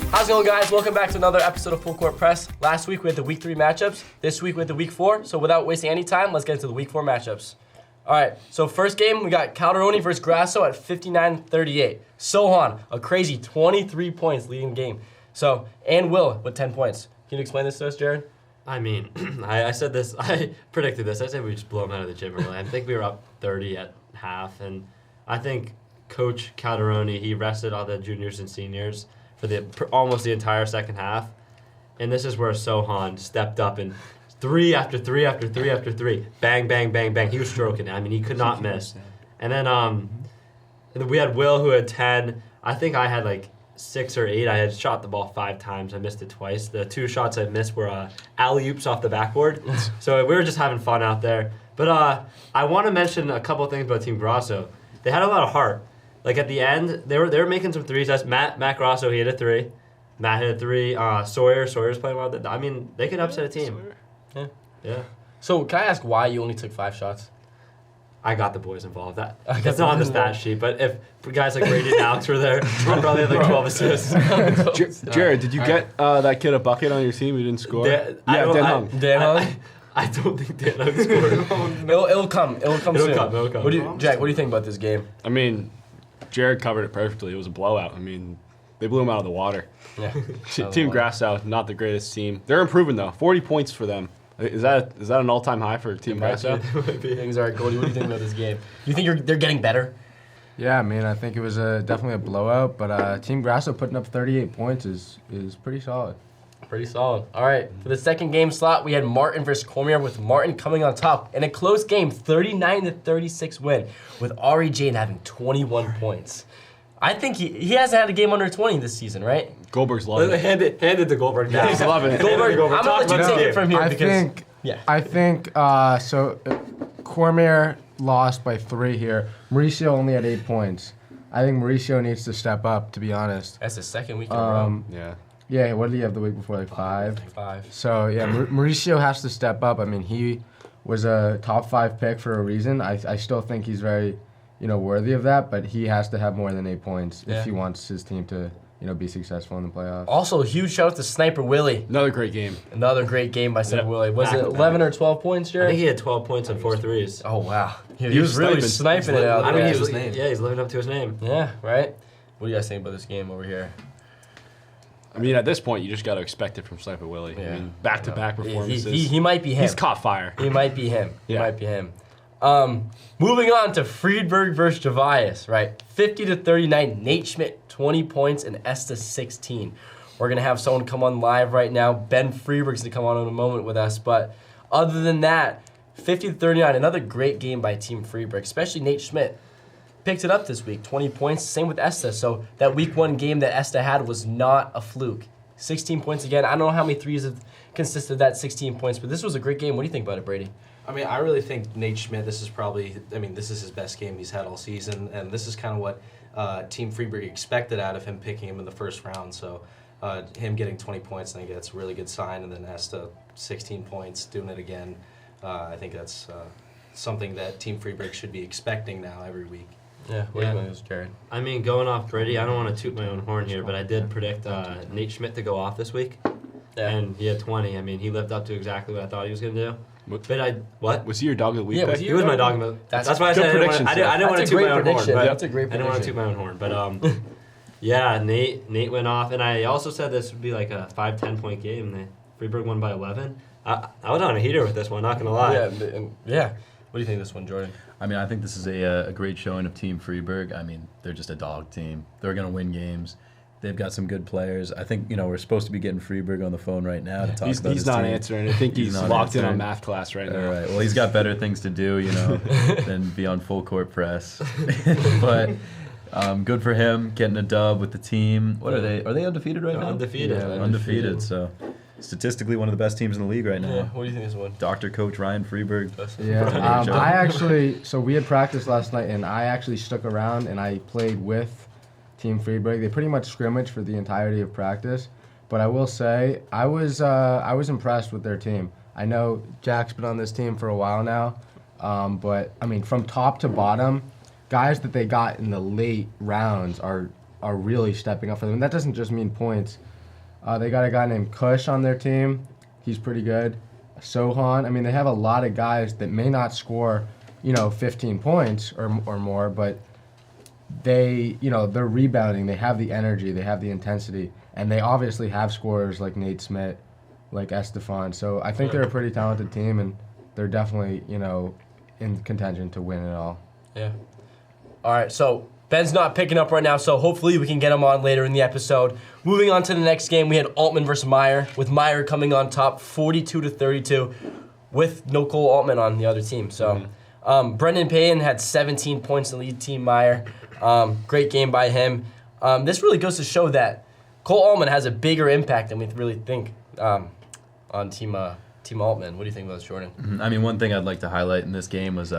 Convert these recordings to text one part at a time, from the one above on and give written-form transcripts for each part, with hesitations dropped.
How's it going, guys? Welcome back to another episode of Full Court Press. Last week we had the Week 3 matchups. This week we had the Week 4. So without wasting any time, let's get into the Week 4 matchups. All right, so first game, we got Calderoni versus Grasso at 59-38. Sohan, a crazy 23 points leading the game. So, and Will with 10 points. Can you explain this to us, Jared? I mean, I said this, I predicted this. I said we'd just blow them out of the gym early. I think we were up 30 at half, and I think Coach Calderoni, he rested all the juniors and seniors for almost the entire second half. And this is where Sohan stepped up and three after three after three after three. Bang, bang, bang, bang. He was stroking it. I mean, he could not miss. And then we had Will who had 10. I think I had like 6 or 8. I had shot the ball 5 times. I missed it twice. The 2 shots I missed were alley-oops off the backboard. So we were just having fun out there. But I want to mention a couple of things about Team Grasso. They had a lot of heart. Like at the end, they were making some threes. That's Matt Grasso, he hit a 3. Matt hit a 3. Sawyer's playing well. I mean, they could upset a team. Yeah. So can I ask why you only took 5 shots? I got the boys involved. That's not on the stat sheet, but if guys like Brady and Alex were there, I'd probably have like 12 assists. Jared, did you get that kid a bucket on your team who didn't score? Dan Hung? I don't think Dan Hung scored. It'll come soon. It'll come. Jack, what do you think about this game? I mean, Jared covered it perfectly. It was a blowout. I mean, they blew him out of the water. Yeah. Team Grasso, not the greatest team. They're improving though. 40 points for them. Is that an all-time high for Team Grasso? Things are. Cody, what do you think about this game? Do you think they're getting better? Yeah, I mean, I think it was definitely a blowout, but Team Grasso putting up 38 points is pretty solid. Pretty solid. All right, for the second game slot, we had Martin versus Cormier, with Martin coming on top in a close game, 39-36 win, with Ari Jane having 21 points. I think he hasn't had a game under 20 this season, right? Goldberg's loving it. Hand it to Goldberg. Yeah, he's loving it. Goldberg, I'm going to let you take it from here I think Cormier lost by 3 here. Mauricio only had 8 points. I think Mauricio needs to step up, to be honest. That's the second week in a row. Yeah, what did he have the week before? Like 5? 5. So, yeah, Mauricio has to step up. I mean, he was a top 5 pick for a reason. I still think he's very, worthy of that, but he has to have more than 8 points if he wants his team to, be successful in the playoffs. Also, a huge shout out to Sniper Willie. Another great game. Another great game by Sniper Willie. Was it 11 or 12 points, Jared? I think he had 12 points and 4 threes. Oh, wow. He was really sniping it out there. He's living up to his name. Yeah, right? What do you guys think about this game over here? I mean, at this point, you just got to expect it from Sniper Willie. Yeah. I mean, back-to-back performances. He might be him. He's caught fire. He might be him. Moving on to Freeberg versus Javias, right? 50-39, Nate Schmidt, 20 points, and Esta 16. We're going to have someone come on live right now. Ben Freeberg's going to come on in a moment with us. But other than that, 50-39, another great game by Team Freeberg, especially Nate Schmidt. Picked it up this week, 20 points, same with Esta. So that week 1 game that Esta had was not a fluke. 16 points again. I don't know how many threes have consisted of that 16 points, but this was a great game. What do you think about it, Brady? I mean, I really think Nate Schmidt, this is his best game he's had all season, and this is kind of what Team Freeberg expected out of him, picking him in the first round. So him getting 20 points, I think that's a really good sign, and then Esta 16 points, doing it again. I think that's something that Team Freeberg should be expecting now every week. Yeah, what do you think, Jared? I mean, going off Brady, I don't want to toot my own horn here, but I did predict Nate Schmidt to go off this week. Yeah. And he had 20. I mean, he lived up to exactly what I thought he was going to do. What? Was he your dog of the week? Yeah, he was my dog of the week. That's why I said I didn't want to toot my own horn. That's a great prediction. I didn't want to toot my own horn. But, yeah, Nate went off. And I also said this would be like a 5-10 point game. Freeberg won by 11. I was on a heater with this one, not going to lie. Yeah. What do you think of this one, Jordan? I mean, I think this is a great showing of Team Freeberg. I mean, they're just a dog team. They're going to win games. They've got some good players. I think, we're supposed to be getting Freeberg on the phone right now to talk about his team. He's not answering. I think he's locked in on math class right now. All right. Well, he's got better things to do, than be on full court press. But good for him, getting a dub with the team. What are they? Are they undefeated right now? Undefeated. Yeah, undefeated. So statistically one of the best teams in the league right now. Yeah, what do you think of this one? Dr. Coach Ryan Freeberg. Yeah, so we had practice last night, and I actually stuck around, and I played with Team Freeberg. They pretty much scrimmaged for the entirety of practice, but I will say I was impressed with their team. I know Jack's been on this team for a while now, but I mean, from top to bottom, guys that they got in the late rounds are really stepping up for them. And that doesn't just mean points. They got a guy named Kush on their team. He's pretty good. Sohan. I mean, they have a lot of guys that may not score, 15 points or more, but they're rebounding. They have the energy. They have the intensity. And they obviously have scorers like Nate Smith, like Estefan. So I think they're a pretty talented team, and they're definitely, in contention to win it all. Yeah. All right, so Ben's not picking up right now, so hopefully we can get him on later in the episode. Moving on to the next game, we had Altman versus Meyer, with Meyer coming on top 42-32 with no Cole Altman on the other team. So Brendan Payton had 17 points to lead Team Meyer. Great game by him. This really goes to show that Cole Altman has a bigger impact than we really think on Team Altman. What do you think about this, Jordan? I mean, one thing I'd like to highlight in this game was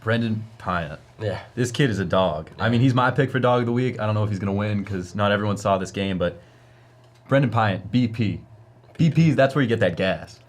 Brendan Payton. Yeah. This kid is a dog. I mean, he's my pick for dog of the week. I don't know if he's going to win because not everyone saw this game, but Brendan Payton, BP. BP, that's where you get that gas.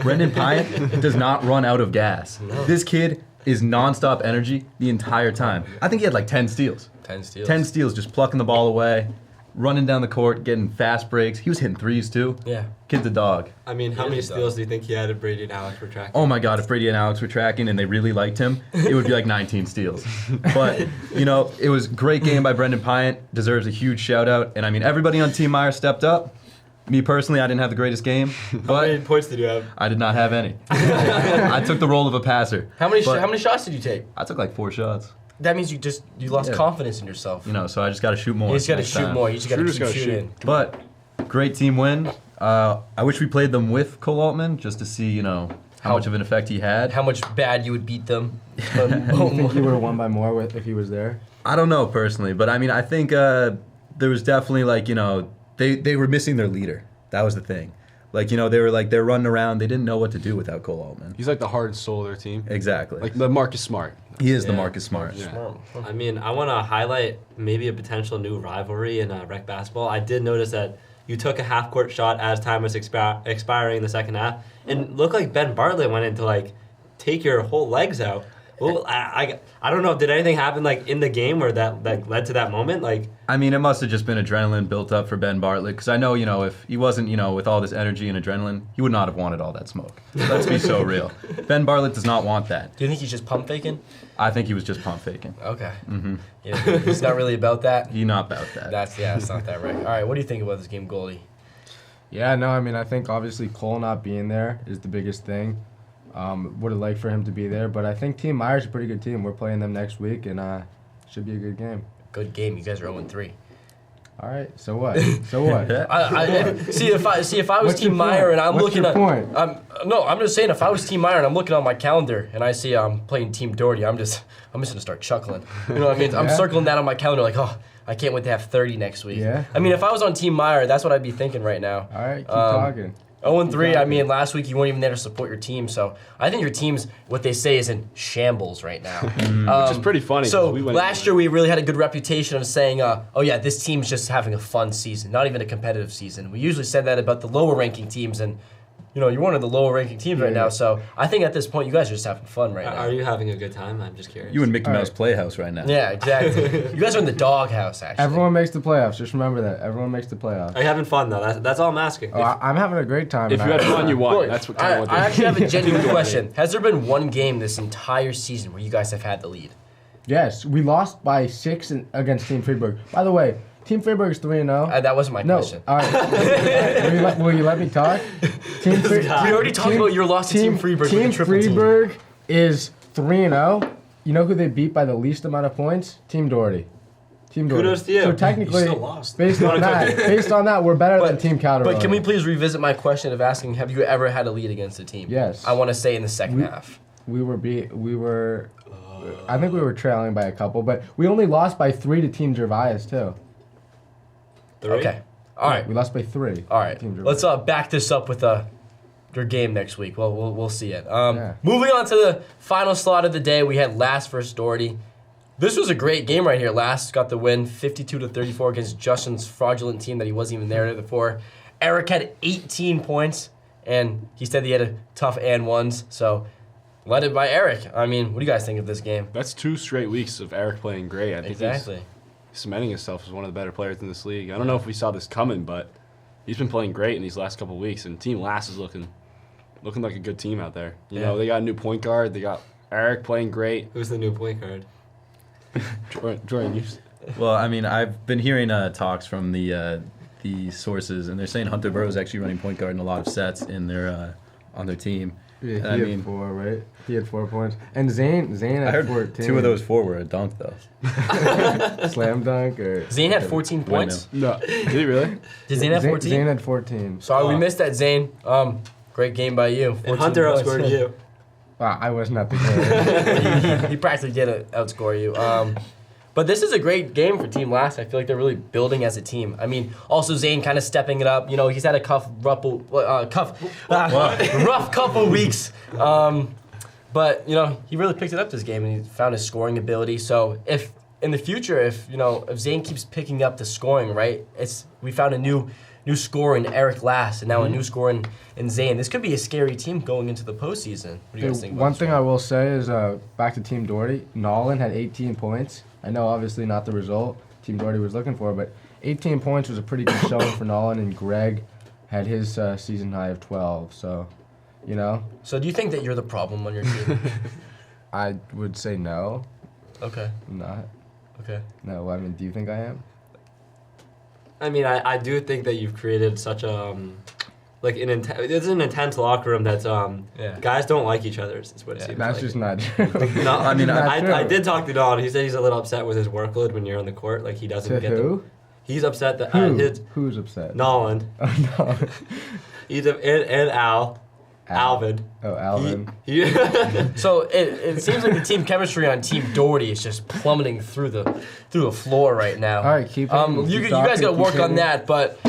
Brendan Payton does not run out of gas. No. This kid is nonstop energy the entire time. I think he had like 10 steals. 10 steals. 10 steals, just plucking the ball away, running down the court, getting fast breaks. He was hitting threes too. Yeah. Kid's a dog. I mean, how He many is a steals dog. do you think he had if Brady and Alex were tracking? Oh my God, if Brady and Alex were tracking and they really liked him, it would be like 19 steals. But, it was a great game by Brendan Payton. Deserves a huge shout out. And I mean, everybody on Team Meyer stepped up. Me personally, I didn't have the greatest game, How many but points did you have? I did not have any. I took the role of a passer. How many But shots did you take? I took like 4 shots. That means you lost Yeah. confidence in yourself. So I just got to shoot more. You just got to next shoot time. more. You just got to Shooters keep gotta shooting. But great team win. I wish we played them with Cole Altman just to see, how much of an effect he had. How much bad you would beat them. You think he would have won by more if he was there? I don't know personally, but I mean, I think there was definitely they were missing their leader. That was the thing. They're running around. They didn't know what to do without Cole Altman. He's like the heart and soul of their team. Exactly. Like the Marcus Smart. He is the Yeah. Marcus Smart. Yeah. I mean, I want to highlight maybe a potential new rivalry in rec basketball. I did notice that you took a half-court shot as time was expiring in the second half, and looked like Ben Bartlett went in to take your whole legs out. Well, I don't know. Did anything happen in the game where that led to that moment? I mean, it must have just been adrenaline built up for Ben Bartlett because I know, if he wasn't, with all this energy and adrenaline, he would not have wanted all that smoke. Let's be so real. Ben Bartlett does not want that. Do you think he's just pump faking? I think he was just pump faking. Okay. Yeah, he's not really about that. He not about that. It's not that right. All right, what do you think about this game, Goldie? Yeah, no, I mean, I think obviously Cole not being there is the biggest thing. Would have liked for him to be there, but I think Team Meyer's a pretty good team. We're playing them next week, and should be a good game. Good game. You guys are 0-3. All right, so what? So what? See if I was What's your Team Meyer and I'm point? What's looking your at point? no, I'm just saying if I was Team Meyer and I'm looking on my calendar and I see I'm playing Team Doherty, I'm just gonna start chuckling. You know what I mean? I'm Yeah. circling that on my calendar like, oh, I can't wait to have 30 next week. Yeah. I mean, if I was on Team Meyer, that's what I'd be thinking right now. All right, keep talking. 0-3. I mean, last week you weren't even there to support your team, so I think your team's what they say is in shambles right now. Which is pretty funny. 'cause So we went last year we really had a good reputation of saying, oh yeah, this team's just having a fun season, not even a competitive season. We usually said that about the lower ranking teams, and you're one of the lower ranking teams right now. So I think at this point you guys are just having fun right now. Are you having a good time? I'm just curious. You and Mickey All Mouse right. Playhouse right now. Yeah, exactly. You guys are in the doghouse, actually. Everyone makes the playoffs. Just remember that. Everyone makes the playoffs. Are you having fun though? That's all I'm asking. Oh, I'm having a great time. If and you had I- fun, you won. Look, That's what I actually have a genuine Yeah. question. Has there been one game this entire season where you guys have had the lead? Yes, we lost by 6 against Team Freeberg. By the way, Team Freeberg is 3-0. That wasn't my No. question. All right. will you let me talk? Team We already talked about your loss to Team Freeberg with Team the triple team. Freeberg is 3-0. You know who they beat by the least amount of points? Team Doherty. Team Doherty. Kudos to you. So technically, You still lost. based on that, we're better than Team Calderon. But can we please revisit my question of asking, have you ever had a lead against a team? Yes. I want to say in the second half. We were. I think we were trailing by a couple, but we only lost by 3 to Team Gervais too. 3? Okay. All right. We lost by 3. All right. Team Gervais. Let's back this up with your game next week. Well, we'll see it. Yeah. Moving on to the final slot of the day, we had Last versus Doherty. This was a great game right here. Last got the win, 52-34 against Justin's fraudulent team that he wasn't even there before. Eric had 18 points, and he said he had a tough and ones. So led it by Eric. I mean, what do you guys think of this game? That's 2 straight weeks of Eric playing great. I think Exactly. he's cementing himself as one of the better players in this league. I don't know if we saw this coming, but He's been playing great in these last couple of weeks, and Team Last is looking like a good team out there. You know, they got a new point guard. They got Eric playing great. Who's the new point guard? Jordan, you. Well, I mean, I've been hearing talks from the sources, and they're saying Hunter Burrow's actually running point guard in a lot of sets in their on their team. Yeah, he I had mean- 4, right? He had 4 points. And Zane I had heard 14. 2 of those 4 were a dunk, though. Slam dunk or Zane had 14 points. No, did he really? Did Zane have 14? Zane had 14. Sorry, we missed that, Zane. Great game by you. 14 And Hunter points. outscored you. Wow, I wasn't at the game. He practically did outscore you. But this is a great game for Team Last. I feel like they're really building as a team. I mean, also Zane kind of stepping it up. You know, he's had a rough couple weeks. But, you know, he really picked it up this game, and he found his scoring ability. So if in the future, if Zane keeps picking up the scoring, right, we found a new scorer in Eric Last, and now a new scorer in Zane. This could be a scary team going into the postseason. What do you guys think about One this thing I will say is back to Team Doherty. Nolan had 18 points. I know, obviously, not the result Team Doherty was looking for, but 18 points was a pretty good showing for Nolan, and Greg had his season high of 12. So, you know, So do you think that you're the problem on your team? I would say no. Okay. I'm not. Okay. No, I mean, do you think I am? I mean, I do think that you've created such a it's an intense locker room that's Yeah. guys don't like each other. Is what it seems That's like. just not true. No, I mean, Not true. I did talk to Don. He said he's a little upset with his workload when you're on the court. Like he doesn't To get who? He's upset that Who? his Who's upset? Nolan. Oh, no. And Alvin. Oh, Alvin. He So it seems like the team chemistry on Team Doherty is just plummeting through the floor right now. All right, keep you guys got to work on that. But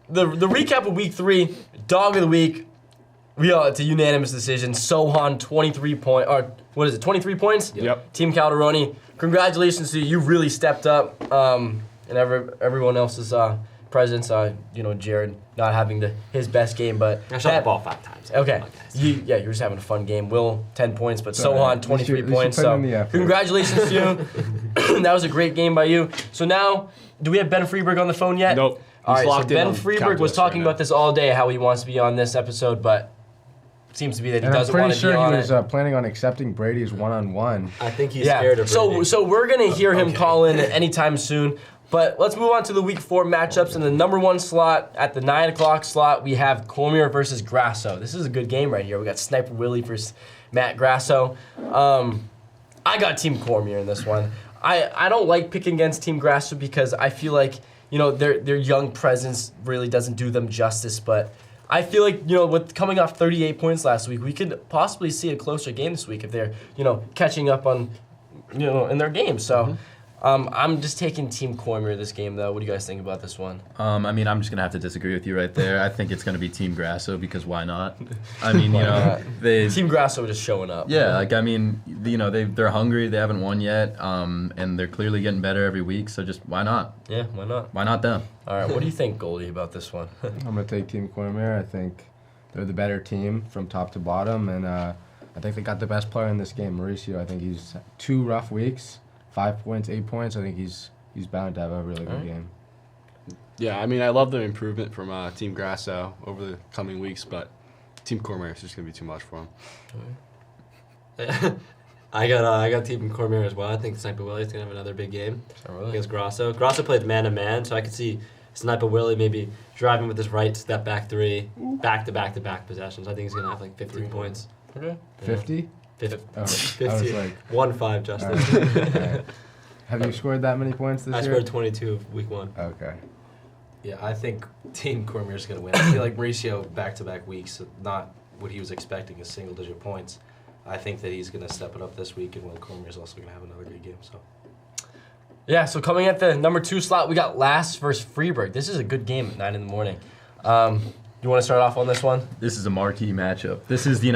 the recap of Week 3, Dog of the Week. It's a unanimous decision. Sohan 23 points? Yep. Team Calderoni, congratulations to you. You really stepped up. And everyone else's presence. Jared not having his best game, but I shot the ball 5 times. Okay. Podcast. You're just having a fun game. Will, 10 points, but It's all right. Sohan, 23 At least you points. put So in the effort. congratulations to you. That was a great game by you. So now, do we have Ben Freeberg on the phone yet? Nope. All He's right, so locked in Ben on Freeberg calculus was talking right now. about this all day, how he wants to be on this episode, but it seems to be that he And I'm doesn't pretty want to sure be on he was it. planning on accepting Brady's one-on-one. I think he's scared of Brady. So we're gonna hear him Okay. call in anytime soon. But let's move on to the Week 4 matchups. In the number 1 slot, at the 9 o'clock slot, we have Cormier versus Grasso. This is a good game right here. We got Sniper Willie versus Matt Grasso. I got Team Cormier in this one. I don't like picking against Team Grasso because I feel like their young presence really doesn't do them justice. But I feel like with coming off 38 points last week, we could possibly see a closer game this week if they're catching up on in their game. So. I'm just taking Team Cormier this game, though. What do you guys think about this one? I mean, I'm just gonna have to disagree with you right there. I think it's gonna be Team Grasso because why not? I mean, they. Team Grasso just showing up. Yeah, like I mean, they're hungry. They haven't won yet, and they're clearly getting better every week. So just why not? Yeah, why not? Why not them? All right, what do you think, Goldie, about this one? I'm going to take Team Cormier. I think they're the better team from top to bottom, and I think they got the best player in this game, Mauricio. I think he's 2 rough weeks. 5 points, 8 points. I think he's bound to have a really good game. Yeah, I mean, I love the improvement from Team Grasso over the coming weeks, but Team Cormier is just going to be too much for him. I got Team Cormier as well. I think Sniper Willie's gonna have another big game against Grasso. Grasso played man-to-man, so I could see Sniper Willie maybe driving with his right step back 3, back-to-back possessions. I think he's gonna have like 15 points. Okay. 50? Oh, I was 50. like, 1-5, Justin. all right. All right. Have you scored that many points this I year? scored 22 week 1. Okay. Yeah, I think Team Cormier is going to win. I feel like Mauricio back-to-back weeks, not what he was expecting is single-digit points. I think that he's going to step it up this week, and Will Cormier is also going to have another good game. So, Yeah, so coming at the number 2 slot, we got Last versus Freeberg. This is a good game at 9 in the morning. You want to start off on this one? This is a marquee matchup. This is the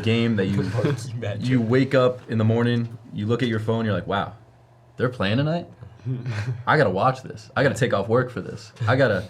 game that matchup. you wake up in the morning, you look at your phone, you're like, wow, they're playing tonight. I gotta watch this. I gotta take off work for this. I gotta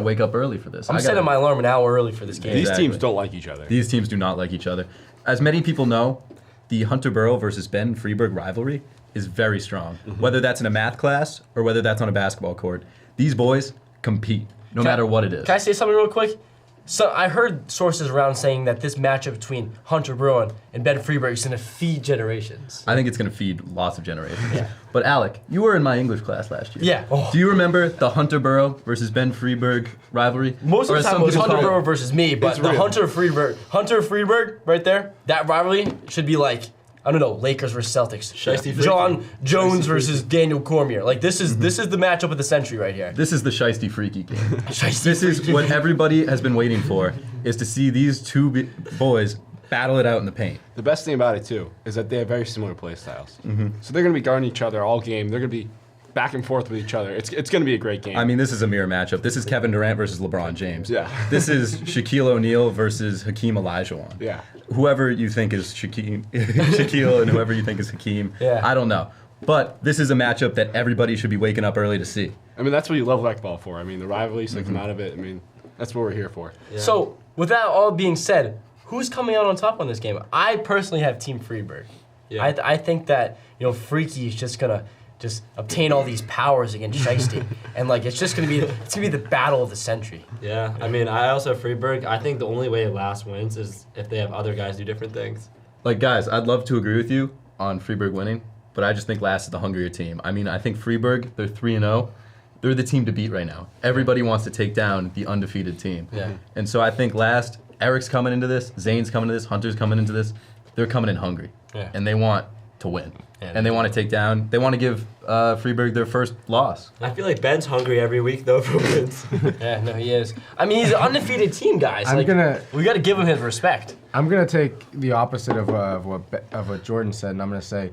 wake up early for this. I'm setting my alarm an hour early for this game. These Exactly. teams don't like each other. These teams do not like each other. As many people know, the Hunter Burrow versus Ben Freeberg rivalry is very strong. Whether that's in a math class or whether that's on a basketball court, these boys compete. no matter what it is. Can I say something real quick? So I heard sources around saying that this matchup between Hunter Bruin and Ben Freeberg is going to feed generations. I think it's going to feed lots of generations. Yeah. But Alec, you were in my English class last year. Yeah. Oh. Do you remember the Hunter Burrow versus Ben Freeberg rivalry? Most of Or the as time some it was people Hunter call Bruin versus me, but It's the real. Hunter Freeberg right there, that rivalry should be like, I don't know, Lakers versus Celtics. Shiesty John Jones versus Daniel Cormier. Like this is the matchup of the century right here. This is the Shiesty Freaky game. Shiesty This is Freaky. what everybody has been waiting for, is to see these two boys battle it out in the paint. The best thing about it too is that they have very similar play styles. So they're going to be guarding each other all game. They're going to be back and forth with each other. It's going to be a great game. I mean, this is a mirror matchup. This is Kevin Durant versus LeBron James. Yeah. This is Shaquille O'Neal versus Hakeem Olajuwon. Yeah. Whoever you think is Shaquille and whoever you think is Hakeem, Yeah. I don't know. But this is a matchup that everybody should be waking up early to see. I mean, that's what you love rec ball for. I mean, the rivalries that come out of it. I mean, that's what we're here for. Yeah. So with that all being said, who's coming out on top on this game? I personally have Team Freeberg. Yeah. I think that Freaky is just gonna obtain all these powers against Shiesty, and like it's gonna be the battle of the century. Yeah, I mean, I also have Freeberg. I think the only way Last wins is if they have other guys do different things. Like, guys, I'd love to agree with you on Freeberg winning, but I just think Last is the hungrier team. I mean, I think Freeberg, they're 3-0. They're the team to beat right now. Everybody wants to take down the undefeated team. Yeah. And so I think Last, Eric's coming into this, Zane's coming into this, Hunter's coming into this. They're coming in hungry. Yeah. And they want to win. Yeah, And they want to take down, they want to give Freeberg their first loss. I feel like Ben's hungry every week though for wins. Yeah, no, he is. I mean, he's an undefeated team, guys. I'm Like, gonna- we got to give him his respect. I'm gonna take the opposite of what Jordan said, and I'm gonna say,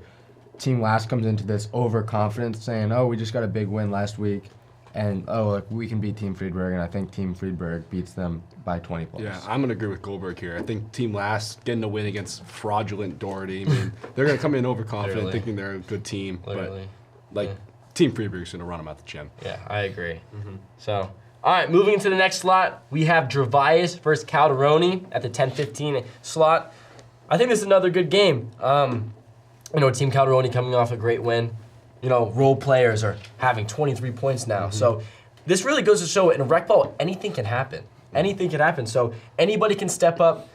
Team Last comes into this overconfident, saying, "Oh, we just got a big win last week, and like we can beat Team Freeberg," and I think Team Freeberg beats them by 20 points. Yeah, I'm going to agree with Goldberg here. I think Team Last getting a win against fraudulent Doherty. I mean, they're going to come in overconfident, Literally. thinking they're a good team. Literally. But, like, Team Freeberg's going to run them out the gym. Yeah, I agree. So, all right, moving into the next slot, we have Gervais versus Calderoni at the 10:15 slot. I think this is another good game. Team Calderoni coming off a great win. Role players are having 23 points now. So this really goes to show in rec ball, anything can happen. Anything can happen. So anybody can step up.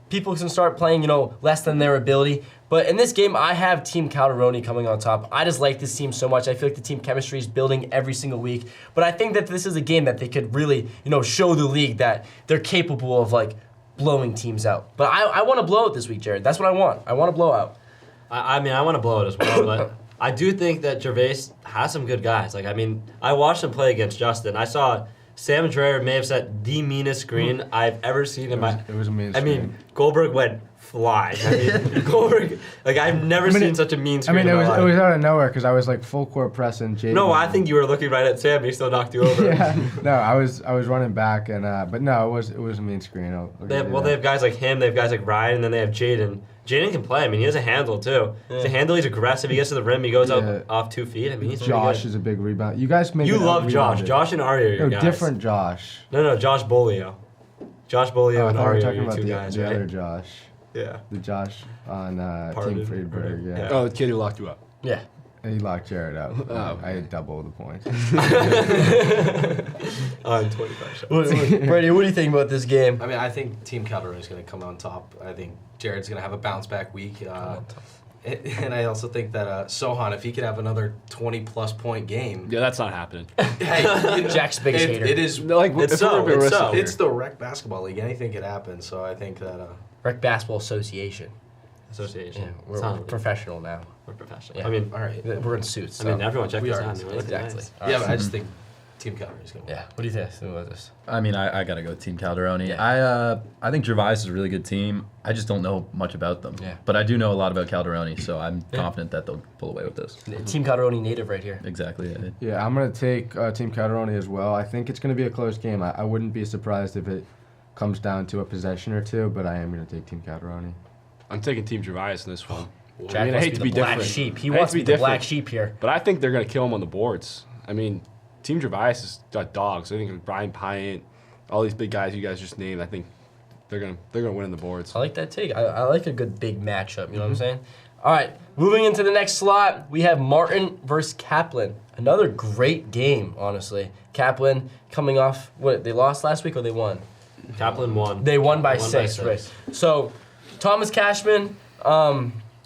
People can start playing, less than their ability. But in this game, I have Team Calderoni coming on top. I just like this team so much. I feel like the team chemistry is building every single week. But I think that this is a game that they could really, show the league that they're capable of, like, blowing teams out. But I want to blow it this week, Jared. That's what I want. I want to blow out. I mean, I want to blow it as well, but I do think that Gervais has some good guys. Like, I mean, I watched him play against Justin. I saw Sam Dreher may have set the meanest screen I've ever seen in my. It was a mean I mean, screen. Goldberg went flying. I mean, Goldberg, like, I've never seen such a mean I screen. mean, in it my was life. out of nowhere because I was like full court pressing Jaden. No, I think you were looking right at Sam. He still knocked you over. Yeah, no, I was running back and but no, it was a mean screen. I'll They give have, you they that. have guys like him. They have guys like Ryan, and then they have Jaden. Jaden can play. I mean, he has a handle too. He's a handle. He's aggressive. He gets to the rim. He goes Yeah. up off 2 feet. I mean, he's Josh pretty good. is a big rebound. You guys make You it love Josh. rebounded. Josh and Aria are your No, guys. different Josh. No, Josh Bolio. Josh Bolio Oh, I and thought we were Aria are talking your about two the, guys, the right? other Josh, Yeah. the Josh on Pardon. Team Freeberg. Yeah. Yeah. Oh, the kid who locked you up. Yeah. He locked Jared out. Oh, I had double the points. On 25 shots. Brady, what do you think about this game? I mean, I think Team Calderoni is going to come on top. I think Jared's going to have a bounce back week. And I also think that Sohan, if he could have another 20-plus point game, Yeah, that's not happening. hey, Jack's biggest hater. it is. Like, It's if we're so, being it's realistic so. here. It's the rec basketball league. Anything could happen. So I think that. Rec Basketball Association. Association. Yeah, It's we're not- professional now. we're professional. Yeah. I mean, All right. We're in suits. I mean, so- everyone check we this are out. in We're looking exactly. nice. All Yeah, right. but I just think Team Calderoni is going to. Yeah. What do you think about this? I mean, I got to go with Team Calderoni. Yeah. I think Gervais is a really good team. I just don't know much about them. Yeah. But I do know a lot about Calderoni, so I'm confident that they'll pull away with this. Team Calderoni native right here. Exactly. Yeah. Yeah, I'm gonna take Team Calderoni as well. I think it's gonna be a close game. I wouldn't be surprised if it comes down to a possession or two, but I am gonna take Team Calderoni. I'm taking Team Gervais in this one. Jack I mean, I wants hate to to be be the black different. sheep. He I hate wants to to be be the black different. sheep here. But I think they're going to kill him on the boards. I mean, Team Gervais has got dogs. I think Brian Pyatt, all these big guys you guys just named, I think they're gonna win the boards. I like that take. I like a good big matchup. You know what I'm saying? All right, moving into the next slot, we have Martin versus Kaplan. Another great game, honestly. Kaplan coming off, what, they lost last week or they won? Kaplan won. They won by 6, right? So, Thomas Cashman,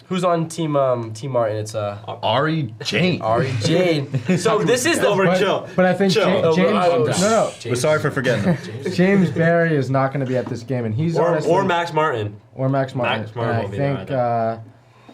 who's on Team Martin? It's Ari Jane. Ari Jane. So this is the But I think Chill. James. No. We're sorry for forgetting them. James Barry is not going to be at this game, and he's honestly, or Max Martin. or Max Martin. Max Martin And won't I be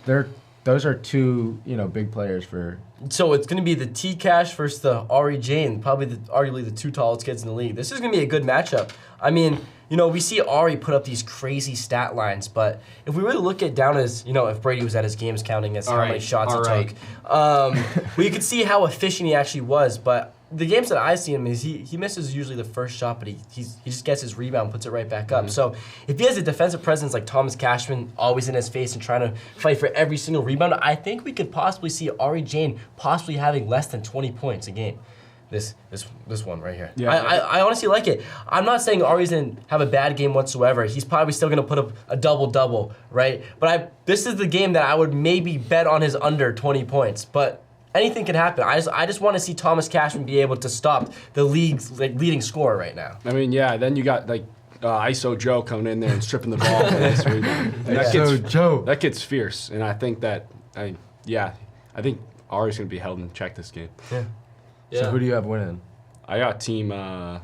there think those are two big players for. So it's going to be the T-Cash versus the Ari Jane, probably arguably the 2 tallest kids in the league. This is going to be a good matchup. I mean, we see Ari put up these crazy stat lines, but if we really look at down as, if Brady was at his games counting as how many shots he took, we could see how efficient he actually was. But the games that I see him is he misses usually the first shot, but he just gets his rebound, puts it right back up. So if he has a defensive presence like Thomas Cashman, always in his face and trying to fight for every single rebound, I think we could possibly see Ari Jane possibly having less than 20 points a game. This one right here. Yeah. I honestly like it. I'm not saying Ari's didn't have a bad game whatsoever. He's probably still going to put up a double-double, right? But this is the game that I would maybe bet on his under 20 points. But anything can happen. I just want to see Thomas Cashman be able to stop the league's leading scorer right now. I mean, yeah. Then you got ISO Joe coming in there and stripping the ball. For this rebound. And that gets fierce, and I think that I think Ari's gonna be held in check this game. Yeah. So who do you have winning? I got Team Kaplan.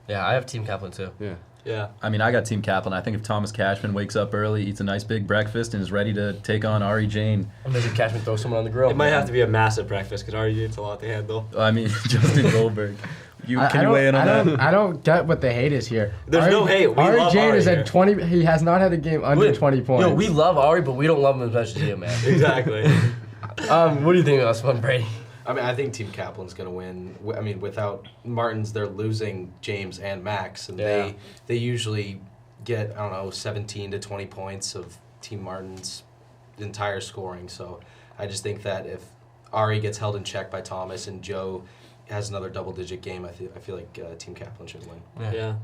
Yeah, I have Team Kaplan too. Yeah. Yeah. I mean, I got Team Kaplan. I think if Thomas Cashman wakes up early, eats a nice big breakfast, and is ready to take on Ari Jane, I'm gonna Cashman throw someone on the grill. It might have to be a massive breakfast because Ari Jane's a lot to handle. I mean, Justin Goldberg. Can you weigh in on that? I don't get what the hate is here. There's no hate. We Ari love Jane Ari is here. at 20. He has not had a game under 20 points. Yo, we love Ari, but we don't love him as much as you, man. Exactly. What do you think of this one, Brady? I mean, I think Team Kaplan's going to win. I mean, without Martins, they're losing James and Max, and Yeah. they usually get, 17 to 20 points of Team Martin's entire scoring. So I just think that if Ari gets held in check by Thomas and Joe has another double-digit game, I feel like Team Kaplan should win. Yeah.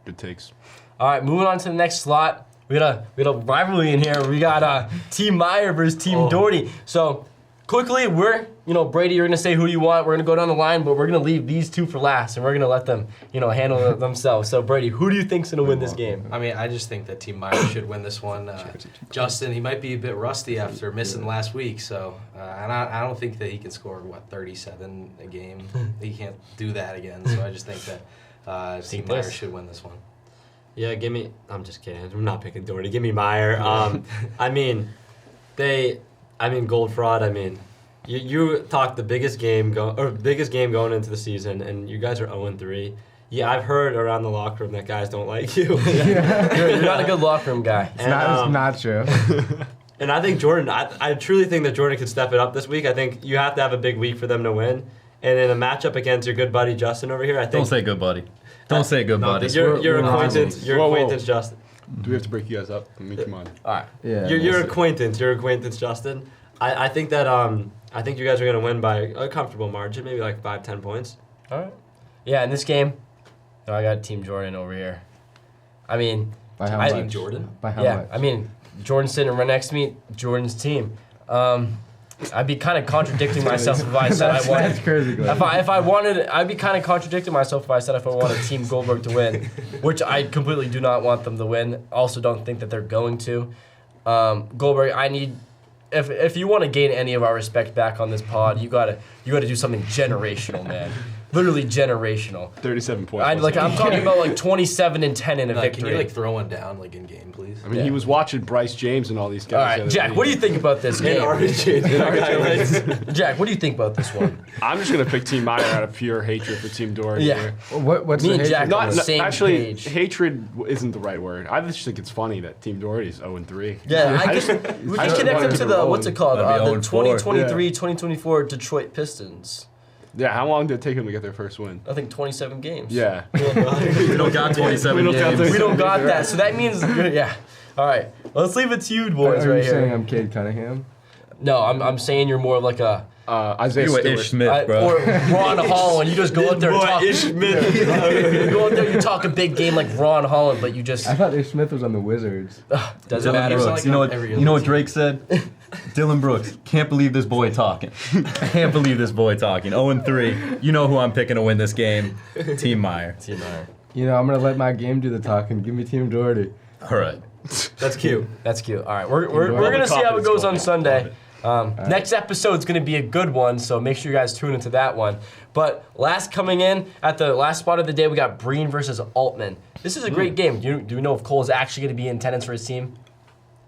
Good takes. All right, moving on to the next slot. We got a rivalry in here. We got Team Meyer versus Team Doherty. So quickly, Brady, you're gonna say who you want. We're gonna go down the line, but we're gonna leave these two for last, and we're gonna let them, handle themselves. So Brady, who do you think's gonna win this game? I mean, I just think that Team Meyer should win this one. Justin, he might be a bit rusty after missing last week, so and I don't think that he can score 37 a game. He can't do that again. So I just think that Team Meyer should win this one. Yeah, I'm just kidding. I'm not picking Doherty. Give me Meyer. Gold fraud. I mean, you talked the biggest game going into the season, and you guys are 0-3. Yeah, I've heard around the locker room that guys don't like you. You're not a good locker room guy. It's not true. And I think Jordan. I truly think that Jordan could step it up this week. I think you have to have a big week for them to win. And in a matchup against your good buddy Justin over here, I think. Don't say good buddy. Don't say good buddy. Your acquaintance, Whoa. Justin. Do we have to break you guys up? I mean, come on. All right. Yeah. Your acquaintance, Justin. I think that I think you guys are gonna win by a comfortable margin, maybe like 5-10 points. All right. Yeah, in this game, I got Team Jordan over here. I mean, By how much? Team Jordan? By how yeah, much? I mean, Jordan's sitting right next to me. Jordan's team. I'd be kind of contradicting myself if I said I wanted. That's crazy. If I wanted, I'd be kind of contradicting myself if I said if I wanted Team Goldberg to win, which I completely do not want them to win. Also, don't think that they're going to. Goldberg, I need. If you want to gain any of our respect back on this pod, you gotta do something generational, man. Literally generational. 37 points. I'm talking about like 27 and 10 in a Can you victory. throw one down in game, please? I mean, he was watching Bryce James and all these guys. All the right, other Jack, day. what do you think about this game? Jack, what do you think about this one? I'm just gonna pick Team Meyer out of pure hatred for Team Doherty. Yeah. here. What's Me the and hatred? Jack on the same actually, page. hatred isn't the right word. I just think it's funny that Team Doherty is 0-3. Yeah, we I can just connect wanted them to to the roll what's it called? That'd be The 0-4. 2023-2024 Detroit Pistons. Yeah, how long did it take him to get their first win? I think 27 games. Yeah. We don't got 27 We don't got games. We don't got that, so that means yeah. All right, let's leave it to you boys Are right you saying here. I'm Cade Cunningham? No, I'm saying you're more of like a Isaiah You were Stewart. Ish Smith, bro. Or Ron Holland. You just go out there and talk. Ish Smith. You go out there, you talk a big game like Ron Holland, but you just I thought Ish Smith was on the Wizards. doesn't Dylan matter. Brooks. like You know what? every You know what other Drake said? Dylan Brooks. Can't believe this boy talking. Can't believe this boy talking. 0-3. You know who I'm picking to win this game? Team Meyer. Team Meyer. You know, I'm gonna let my game do the talking. Give me Team Doherty. All right. That's cute. That's cute. All right, we're gonna see how it goes on Sunday. Next episode's gonna be a good one, so make sure you guys tune into that one. But last coming in at the last spot of the day, we got Breen versus Altman. This is a great game. Do we know if Cole is actually gonna be in attendance for his team?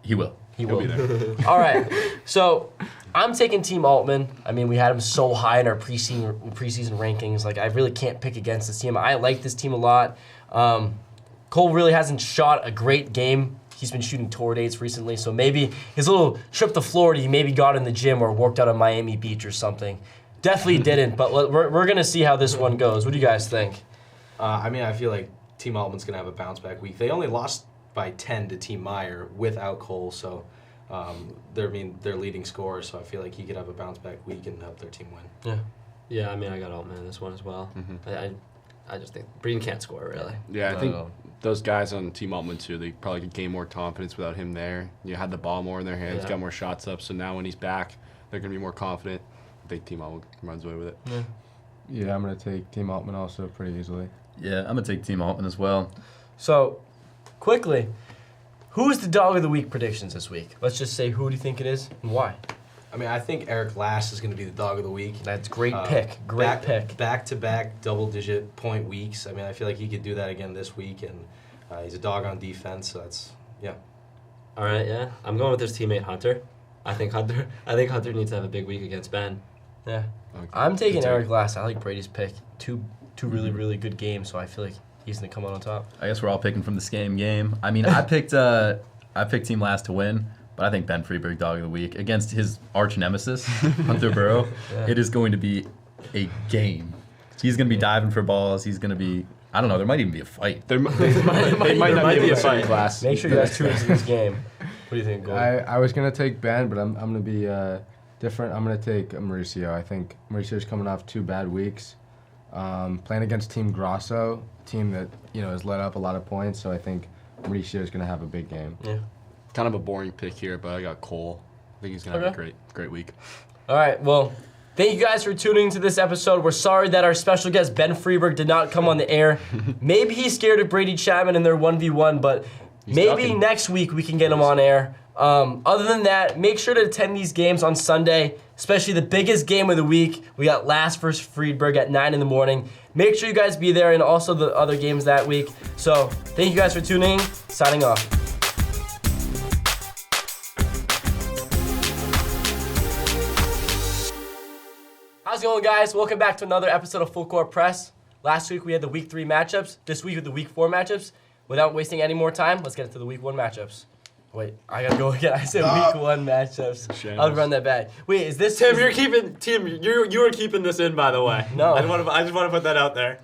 He will. He will. Be there. All right, so I'm taking Team Altman. I mean, we had him so high in our preseason rankings. Like, I really can't pick against this team. I like this team a lot. Cole really hasn't shot a great game. He's been shooting tour dates recently, so maybe his little trip to Florida, he maybe got in the gym or worked out on Miami Beach or something. Definitely didn't, but we're going to see how this one goes. What do you guys think? I mean, I feel like Team Altman's going to have a bounce back week. They only lost by 10 to Team Meyer without Cole, so they're leading scorer, so I feel like he could have a bounce back week and help their team win. Yeah. Yeah, I mean, I got Altman in this one as well. I just think Breen can't score, really. Yeah, I think No. those guys on Team Altman too, they probably could gain more confidence without him there. You had the ball more in their hands, Yeah. got more shots up, so now when he's back, they're going to be more confident. I think Team Altman runs away with it. Yeah, I'm gonna take Team Altman also pretty easily. Yeah, I'm going to take Team Altman as well. So, quickly, who's the dog of the week predictions this week? Let's just say who do you think it is and why? I mean, I think Eric Lass is going to be the dog of the week. That's great pick. Great pick. Back-to-back double-digit point weeks. I mean, I feel like he could do that again this week, and he's a dog on defense, so that's, yeah. All right, yeah. I'm going with his teammate Hunter. I think Hunter needs to have a big week against Ben. Yeah. Okay. I'm taking Good take. Eric Glass. I like Brady's pick. Two really, really good games, so I feel like he's going to come out on top. I guess we're all picking from the same game. I mean, I picked Team Last to win, but I think Ben Freeberg dog of the week against his arch nemesis, Hunter Burrow. Yeah. It is going to be a game. He's going to be diving for balls. He's going to be, I don't know, there might even be a fight. They might not be able to fight Glass. Make sure you guys tune into this game. What do you think, Gold? I was gonna take Ben, but I'm gonna be different. I'm gonna take Mauricio. I think Mauricio's coming off 2 bad weeks, playing against Team Grosso, team that has let up a lot of points. So I think Mauricio's gonna have a big game. Yeah. Kind of a boring pick here, but I got Cole. I think he's going to have a great week. All right, well, thank you guys for tuning into this episode. We're sorry that our special guest, Ben Freeberg, did not come on the air. Maybe he's scared of Brady Chapman in their 1v1, but maybe ducking. next week we can get him on air. Other than that, make sure to attend these games on Sunday, especially the biggest game of the week. We got Last versus Freeberg at 9 in the morning. Make sure you guys be there and also the other games that week. So thank you guys for tuning in. Signing off. How's it going, guys? Welcome back to another episode of Full Court Press. Last week we had the Week 3 matchups. This week with the Week 4 matchups. Without wasting any more time, let's get into the Week 1 matchups. Wait, I gotta go again. I said Week 1 matchups. Shame. I'll run that back. Wait, is this Tim, is- you were keeping this in, by the way. No. I just want to put that out there.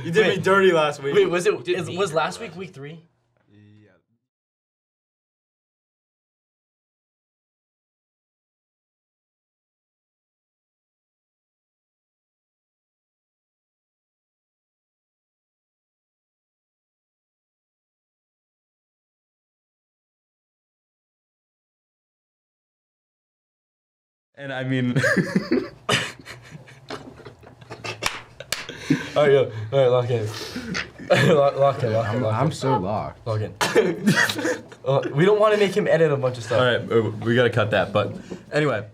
You did me dirty last week. Wait, was last week Week 3? And I mean, All right, lock in. lock in. I'm so locked. Log in. We don't want to make him edit a bunch of stuff. all right, we got to cut that. But anyway,